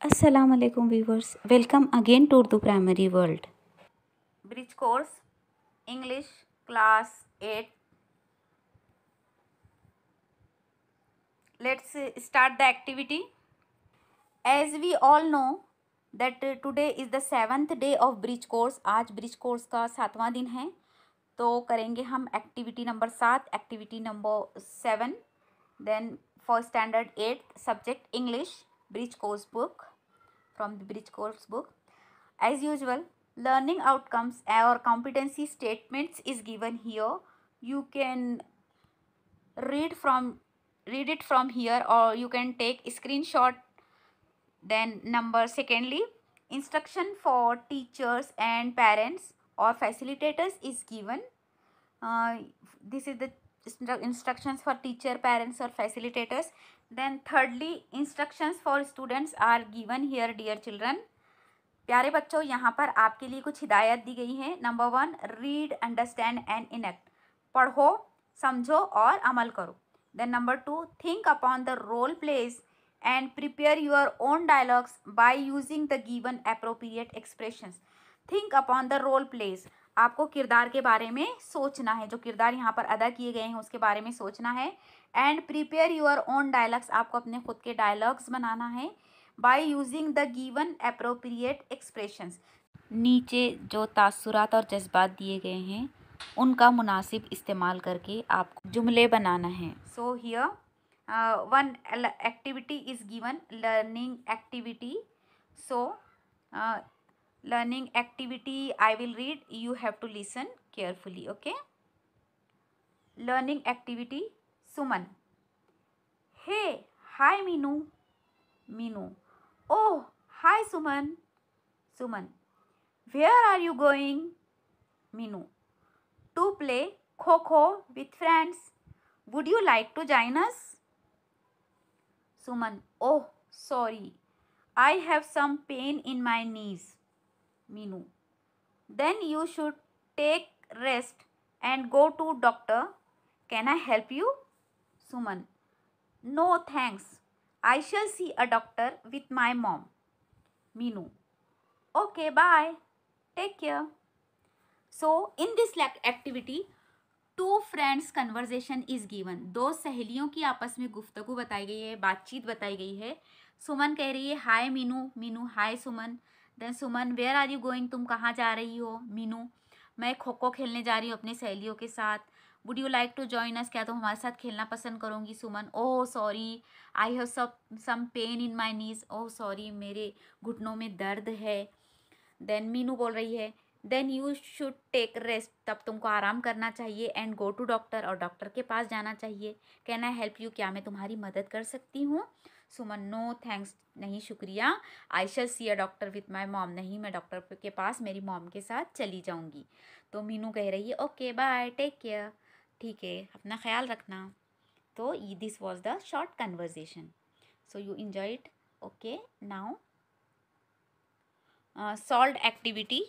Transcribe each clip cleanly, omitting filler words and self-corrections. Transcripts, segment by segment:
Assalamu alaikum viewers. Welcome again to Urdu Primary World. Bridge course English class 8. Let's start the activity. As we all know that today is the 7th day of bridge course. आज bridge course का 7वां दिन है, तो करेंगे हम activity number 7, activity number 7. Then for standard 8 subject English, bridge course book, from the bridge course book. As usual, learning outcomes or competency statements is given here. You can read it from here, or you can take a screenshot. Then secondly, instruction for teachers and parents or facilitators is given. This is the instructions for teacher, parents or facilitators. Then thirdly, instructions for students are given here, dear children. प्यारे बच्चों, यहाँ पर आपके लिए कुछ हिदायत दी गई है. Number 1, read, understand and enact. पढ़ो, समझो और अमल करो. Then number 2, think upon the role plays and prepare your own dialogues by using the given appropriate expressions. Think upon the role plays, आपको किरदार के बारे में सोचना है, जो किरदार यहाँ पर अदा किए गए हैं उसके बारे में सोचना है. And prepare your own dialogues, आपको अपने खुद के डायलॉग्स बनाना है. Bye using the given appropriate expressions, नीचे जो तासुरात और जज्बात दिए गए हैं उनका मुनासिब इस्तेमाल करके आपको जुमले बनाना है. So here one activity is given, learning activity. So learning activity I will read, you have to listen carefully. Okay, learning activity. Suman: hey, hi Minu. Minu: oh, hi Suman. Suman: where are you going? Minu: to play kho with friends. Would you like to join us? Suman: oh, sorry, I have some pain in my knees. Minu: then you should take rest and go to doctor. Can I help you? Suman: no thanks, I shall see a doctor with my mom. Minu: okay, bye, take care. So in this activity, two friends conversation is given. दो सहेलियों की आपस में गुफ्तगू बताई गई है, बातचीत बताई गई है. सुमन कह रही है hi Meenu. Meenu hi Suman. Then Suman where are you going, तुम कहाँ जा रही हो? मीनू मैं खो खो खेलने जा रही हूँ अपनी सहेलियों के साथ. Would you like to join us, क्या तुम हमारे साथ खेलना पसंद करोगी? Suman oh sorry, I have some pain in my knees. Oh sorry, मेरे घुटनों में दर्द है. देन मीनू बोल रही है then you should take rest, तब तुमको आराम करना चाहिए. एंड गो टू डॉक्टर, और डॉक्टर के पास जाना चाहिए. कैन आई हेल्प यू, क्या मैं तुम्हारी मदद कर सकती हूँ? सुमन नो थैंक्स, नहीं शुक्रिया. I shall see a doctor with my mom, नहीं मैं डॉक्टर के पास मेरी मॉम के साथ चली जाऊँगी. तो मीनू कह रही है ओके बाय, टेक केयर, ठीक है अपना ख्याल रखना. तो this was the short conversation. So you enjoy it. Okay, now solve activity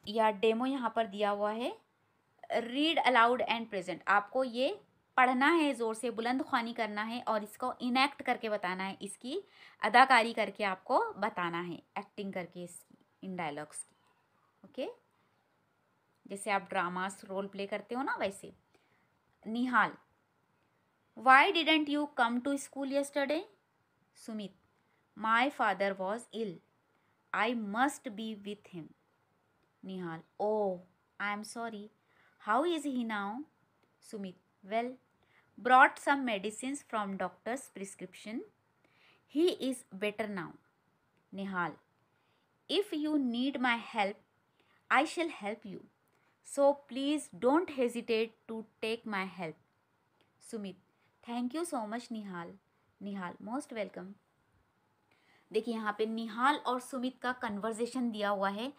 या डेमो यहाँ पर दिया हुआ है. रीड अलाउड एंड प्रेजेंट, आपको ये पढ़ना है, ज़ोर से बुलंद ख्वानी करना है और इसको इनैक्ट करके बताना है, इसकी अदाकारी करके आपको बताना है, एक्टिंग करके इसकी, इन डायलॉग्स की. ओके, जैसे आप ड्रामास रोल प्ले करते हो ना वैसे. Nihal: why didn't you come to school yesterday? Sumit: my father was ill, I must be with him. Nihal: oh, I am sorry. How is he now? Sumit: well, brought some medicines from doctor's prescription. He is better now. Nihal: if you need my help, I shall help you. So please don't hesitate to take my help. Sumit: thank you so much Nihal. Nihal: most welcome. देखिए यहाँ पे निहाल और सुमित का conversation दिया हुआ है,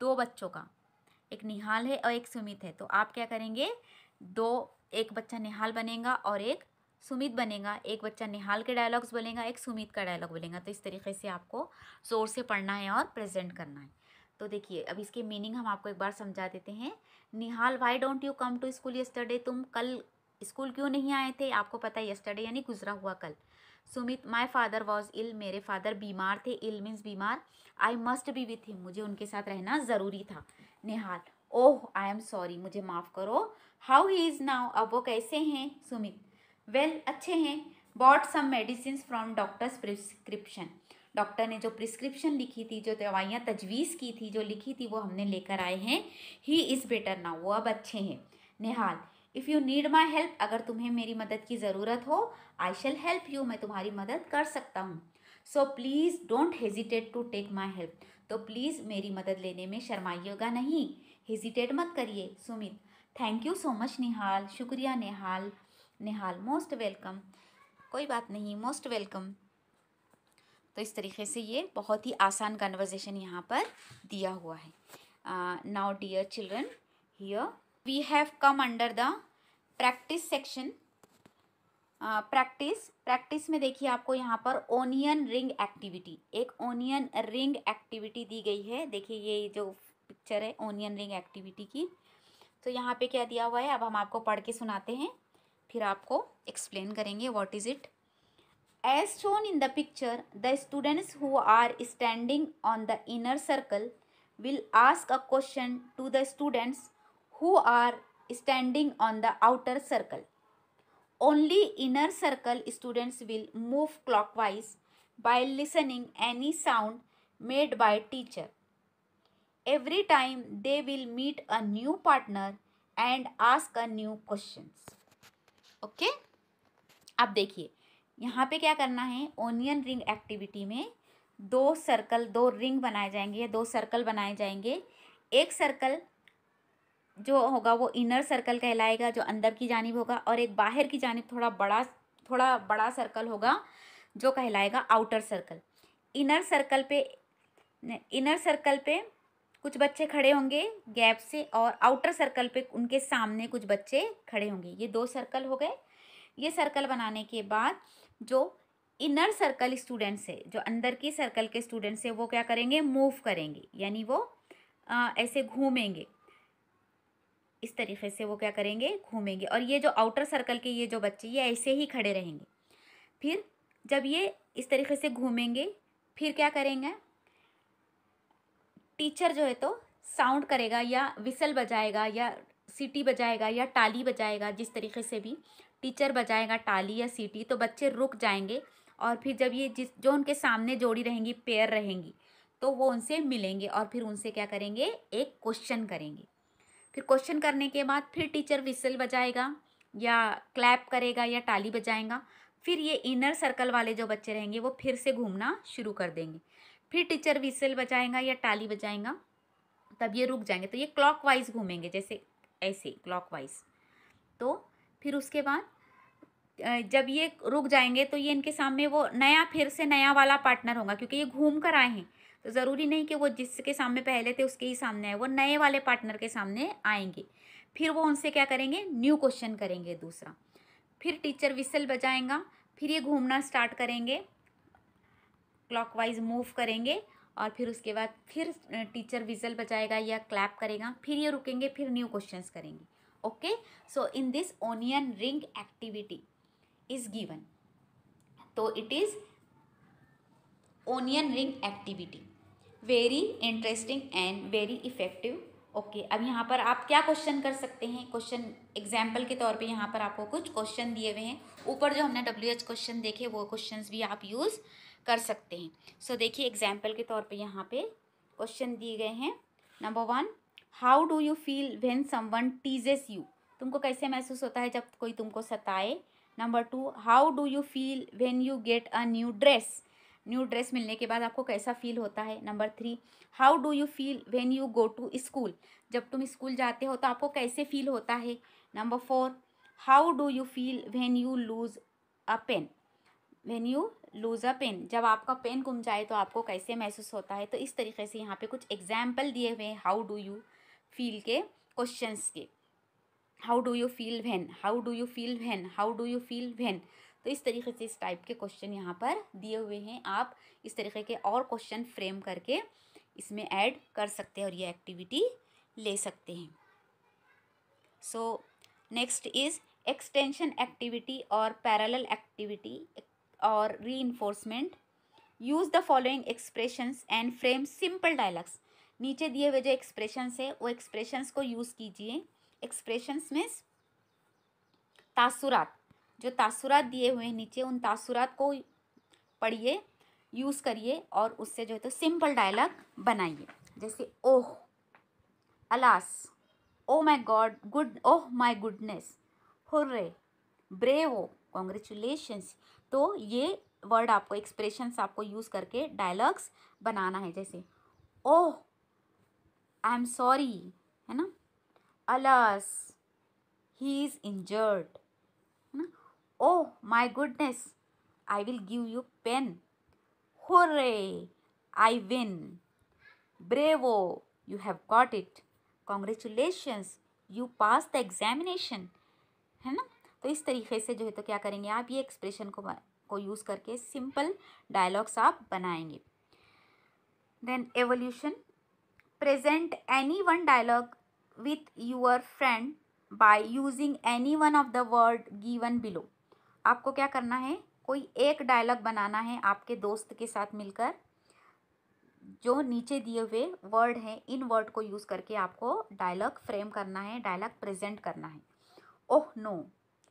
दो बच्चों का, एक निहाल है और एक सुमित है. तो आप क्या करेंगे, एक बच्चा निहाल बनेगा और एक सुमित बनेगा. एक बच्चा निहाल के डायलॉग्स बोलेगा, एक सुमित का डायलॉग बोलेगा. तो इस तरीके से आपको ज़ोर से पढ़ना है और प्रेजेंट करना है. तो देखिए अब इसके मीनिंग हम आपको एक बार समझा देते हैं. Nihal: why don't you come to school yesterday, तुम कल स्कूल क्यों नहीं आए थे? आपको पता है यस्टरडे यानी गुजरा हुआ कल. Sumit, my father was ill, मेरे फादर बीमार थे, इल मीन्स बीमार, I must be with him, मुझे उनके साथ रहना ज़रूरी था। निहाल, ओह आई एम सॉरी, मुझे माफ़ करो। हाउ ही इज़ नाउ, अब वो कैसे हैं? सुमित, वेल अच्छे हैं। Bought some medicine from doctor's prescription, doctor ने जो प्रिस्क्रिप्शन लिखी थी, जो दवाइयाँ तजवीज़ की थी, जो लिखी थी, वो हमने लेकर आए हैं। ही इज़ बेटर नाउ, वो अब अच्छे हैं। Nihal, if you need my help, अगर तुम्हें मेरी मदद की ज़रूरत हो, आई शैल हेल्प यू, मैं तुम्हारी मदद कर सकता हूँ। So please don't hesitate to take my help, तो प्लीज़ मेरी मदद लेने में शर्माइएगा नहीं, हेजिटेट मत करिए। Sumit, thank you so much Nihal, शुक्रिया निहाल। निहाल, मोस्ट वेलकम, कोई बात नहीं, मोस्ट वेलकम। तो इस तरीके से ये बहुत ही आसान कन्वर्जेशन यहाँ पर दिया हुआ है। Now dear children, here we have come under the practice section. Practice में देखिए आपको यहाँ पर ओनियन रिंग एक्टिविटी, एक ओनियन रिंग एक्टिविटी दी गई है। देखिए ये जो पिक्चर है ओनियन रिंग एक्टिविटी की, तो यहाँ पे क्या दिया हुआ है, अब हम आपको पढ़ के सुनाते हैं, फिर आपको एक्सप्लेन करेंगे what is it. As shown in the picture, the students who are standing on the inner circle will ask a question to the students who are standing on the outer circle. Only inner circle students will move clockwise by listening any sound made by teacher. Every time they will meet a new partner and ask a new questions. Okay? अब देखिए यहाँ पे क्या करना है, onion ring activity में दो circle, दो रिंग बनाए जाएंगे, दो सर्कल बनाए जाएंगे। एक सर्कल जो होगा वो इनर सर्कल कहलाएगा, जो अंदर की जानिब होगा, और एक बाहर की जानिब थोड़ा बड़ा सर्कल होगा जो कहलाएगा आउटर सर्कल। इनर सर्कल पे कुछ बच्चे खड़े होंगे गैप से, और आउटर सर्कल पे उनके सामने कुछ बच्चे खड़े होंगे। ये दो सर्कल हो गए। ये सर्कल बनाने के बाद जो इनर सर्कल स्टूडेंट्स है, जो अंदर की सर्कल के स्टूडेंट्स है, वो क्या करेंगे, मूव करेंगे, यानी वो ऐसे घूमेंगे, इस तरीके से वो क्या करेंगे, घूमेंगे। और ये जो आउटर सर्कल के ये जो बच्चे, ये ऐसे ही खड़े रहेंगे। फिर जब ये इस तरीके से घूमेंगे, फिर क्या करेंगे, टीचर जो है तो साउंड करेगा, या विसल बजाएगा, या सीटी बजाएगा, या टाली बजाएगा, जिस तरीके से भी टीचर बजाएगा टाली या सीटी, तो बच्चे रुक जाएंगे। और फिर जब ये जो उनके सामने जोड़ी रहेंगी, पेयर रहेंगी, तो वो उनसे मिलेंगे और फिर उनसे क्या करेंगे, एक क्वेश्चन करेंगे। फिर क्वेश्चन करने के बाद फिर टीचर विसल बजाएगा, या क्लैप करेगा, या टाली बजाएगा। फिर ये इनर सर्कल वाले जो बच्चे रहेंगे वो फिर से घूमना शुरू कर देंगे। फिर टीचर विसल बजाएगा या टाली बजाएगा, तब ये रुक जाएंगे, तो ये क्लॉकवाइज घूमेंगे, जैसे ऐसे क्लॉकवाइज। तो फिर उसके बाद जब ये रुक जाएंगे तो ये इनके सामने वो फिर से नया वाला पार्टनर होगा, क्योंकि ये घूम कर आए हैं, तो ज़रूरी नहीं कि वो जिसके सामने पहले थे उसके ही सामने आए, वो नए वाले पार्टनर के सामने आएंगे। फिर वो उनसे क्या करेंगे, न्यू क्वेश्चन करेंगे दूसरा। फिर टीचर विसल बजाएगा, फिर ये घूमना स्टार्ट करेंगे, क्लॉकवाइज मूव करेंगे, और फिर उसके बाद फिर टीचर विसल बजाएगा या क्लैप करेगा, फिर ये रुकेंगे, फिर न्यू क्वेश्चंस करेंगे। Okay, so in this onion ring activity is given, तो it is onion ring activity, very interesting and very effective। Okay, अब यहाँ पर आप क्या क्वेश्चन कर सकते हैं, क्वेश्चन एग्जाम्पल के तौर पे यहाँ पर आपको कुछ क्वेश्चन दिए हुए हैं। ऊपर जो हमने WH क्वेश्चन देखे वो क्वेश्चंस भी आप यूज़ कर सकते हैं। सो देखिए एग्जाम्पल के तौर पे यहाँ पे क्वेश्चन दिए गए हैं। Number 1, how do you feel when someone teases you, तुमको कैसे महसूस होता है जब कोई तुमको सताए। Number 2, how do you feel when you get a new dress, new dress मिलने के बाद आपको कैसा फील होता है। Number 3, how do you feel when you go to school, जब तुम स्कूल जाते हो तो आपको कैसे फील होता है। Number 4, how do you feel when you lose a pen, when you lose a pen, जब आपका पेन गुम जाए तो आपको कैसे महसूस होता है। तो इस तरीके से यहाँ पे कुछ एग्जाम्पल दिए हुए हैं हाउ डू यू फील के क्वेश्चंस के। How do you feel when, how do you feel when, how do you feel when, तो इस तरीके से इस टाइप के क्वेश्चन यहाँ पर दिए हुए हैं। आप इस तरीके के और क्वेश्चन फ्रेम करके इसमें ऐड कर सकते हैं और ये एक्टिविटी ले सकते हैं। So next is extension activity और पैरेलल एक्टिविटी। और reinforcement. Use the following expressions and frame simple dialogues. नीचे दिए हुए जो एक्सप्रेशंस है वो एक्सप्रेशंस को यूज़ कीजिए। एक्सप्रेशंस मीन्स तासुरात, जो तासुरात दिए हुए हैं नीचे उन तासुरात को पढ़िए, यूज़ करिए और उससे जो है तो सिंपल डायलॉग बनाइए। जैसे oh, alas, O my God, good, oh my goodness, hurray, bravo, congratulations. तो ये वर्ड आपको, एक्सप्रेशंस आपको यूज़ करके डायलॉग्स बनाना है। जैसे ओह, आई एम सॉरी, है ना, अलास, ही इज़ इंजर्ड, है ना, oh my goodness, I will give you pain, hurray, I win, bravo, you have got it, congratulations, you pass the examination, है ना। तो इस तरीके से जो है तो क्या करेंगे आप, ये एक्सप्रेशन को यूज़ करके सिंपल डायलॉग्स आप बनाएंगे। Then evolution, present any one dialogue with your friend by using any one of the word given below. आपको क्या करना है, कोई एक डायलॉग बनाना है आपके दोस्त के साथ मिलकर। जो नीचे दिए हुए वर्ड हैं इन वर्ड को यूज़ करके आपको डायलॉग फ्रेम करना है, डायलॉग प्रेजेंट करना है। Oh no,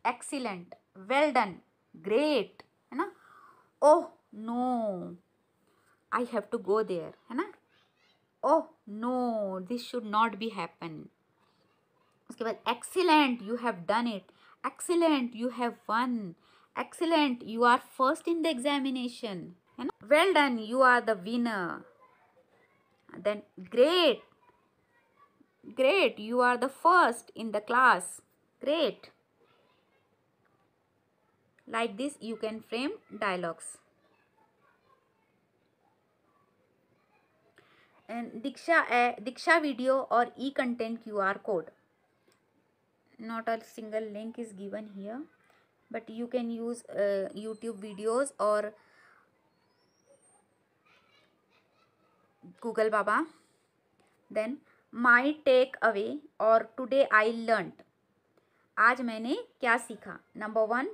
excellent, well done, great, है ना। Oh no, I have to go there, है ना। Oh no, this should not be happen. उसके बाद excellent, you have done it, excellent, you have won, excellent, you are first in the examination, है ना। Well done, you are the winner. Then great, great, you are the first in the class, great. Like this you can frame dialogues. And Diksha video or e-content QR code. Not a single link is given here, but you can use YouTube videos or Google Baba. Then my take away or today I learnt. आज मैंने क्या सीखा। Number 1,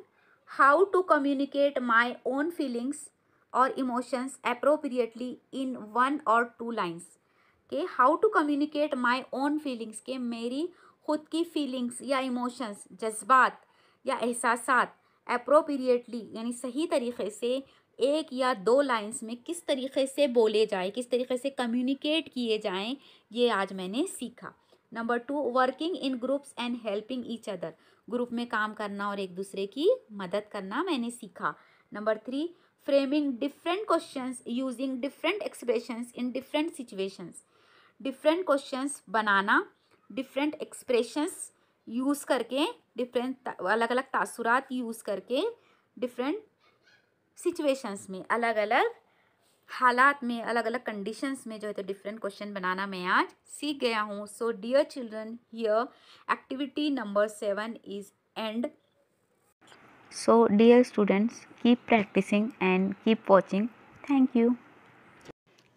how to communicate my own feelings और emotions appropriately in 1 or 2 lines. के how to communicate my own feelings, के मेरी खुद की फीलिंग्स या इमोशंस, जज्बात या एहसासात अप्रोप्रिएटली यानी सही तरीके से 1 या 2 लाइन्स में किस तरीके से बोले जाए, किस तरीके से कम्युनिकेट किए जाएं, ये आज मैंने सीखा। Number 2, working in groups and helping each other, group में काम करना और एक दूसरे की मदद करना मैंने सीखा। Number 3, framing different questions using different expressions in different situations, different questions banana different expressions use करके, डिफरेंट अलग अलग तासुरात यूज़ करके डिफरेंट सिचुएशंस में, अलग अलग हालात में, अलग अलग कंडीशंस में जो है तो डिफरेंट क्वेश्चन बनाना मैं आज सीख गया हूँ। So dear children, here activity number 7 is end. So dear students, keep practising and keep watching. Thank you.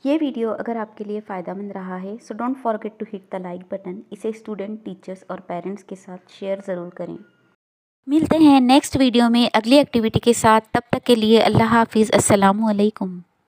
ये वीडियो अगर आपके लिए फ़ायदेमंद रहा है so don't forget to hit the like button. इसे स्टूडेंट, टीचर्स और पेरेंट्स के साथ शेयर ज़रूर करें। मिलते हैं नेक्स्ट वीडियो में अगली एक्टिविटी के साथ। तब तक के लिए अल्लाह हाफिज़, अस्सलामु अलैकुम।